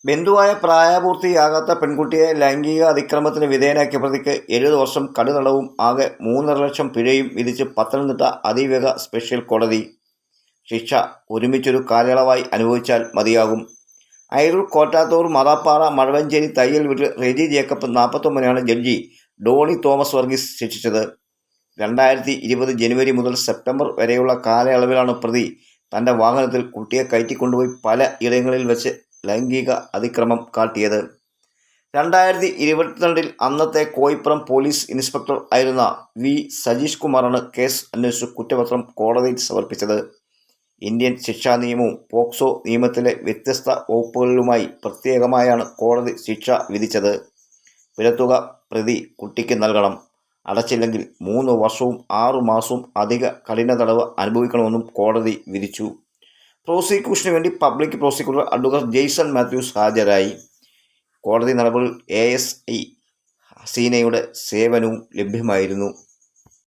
ബന്ധുവായ പ്രായപൂർത്തിയാകാത്ത പെൺകുട്ടിയെ ലൈംഗിക അതിക്രമത്തിന് വിധേയനാക്കിയ പ്രതിക്ക് 70 വർഷം കടുതടവും ആകെ 3.5 ലക്ഷം പിഴയും വിധിച്ച് പത്തനംതിട്ട അതിവേഗ സ്പെഷ്യൽ കോടതി. ശിക്ഷ ഒരുമിച്ചൊരു കാലയളവായി അനുഭവിച്ചാൽ മതിയാകും. അയിരൂർ കോറ്റാത്തൂർ മറാപ്പാറ മഴവഞ്ചേരി തയ്യൽ വീട്ടിൽ Reji Jacob 49 judge Doni Thomas Varghese ശിക്ഷിച്ചത്. 2020 ജനുവരി മുതൽ സെപ്റ്റംബർ വരെയുള്ള കാലയളവിലാണ് പ്രതി തൻ്റെ വാഹനത്തിൽ കുട്ടിയെ കയറ്റിക്കൊണ്ടുപോയി പല ഇടങ്ങളിൽ വെച്ച് ലൈംഗിക അതിക്രമം കാട്ടിയത്. 2022 അന്നത്തെ കോയിപ്പുറം പോലീസ് ഇൻസ്പെക്ടർ ആയിരുന്ന വി സജീഷ് കുമാറാണ് കേസ് അന്വേഷിച്ച് കുറ്റപത്രം കോടതിയിൽ സമർപ്പിച്ചത്. ഇന്ത്യൻ ശിക്ഷാ നിയമവും പോക്സോ നിയമത്തിലെ വ്യത്യസ്ത വകുപ്പുകളിലുമായി പ്രത്യേകമായാണ് കോടതി ശിക്ഷ വിധിച്ചത്. പിഴത്തുക പ്രതി കുട്ടിക്ക് നൽകണം. അടച്ചില്ലെങ്കിൽ 3 വർഷവും 6 മാസവും അധിക കഠിന തടവ് അനുഭവിക്കണമെന്നും കോടതി വിധിച്ചു. പ്രോസിക്യൂഷന് വേണ്ടി public prosecutor advocate Jason Mathews ഹാജരായി. കോടതി നടപടികളിൽ ASI ഹസീനയുടെ സേവനവും ലഭ്യമായിരുന്നു.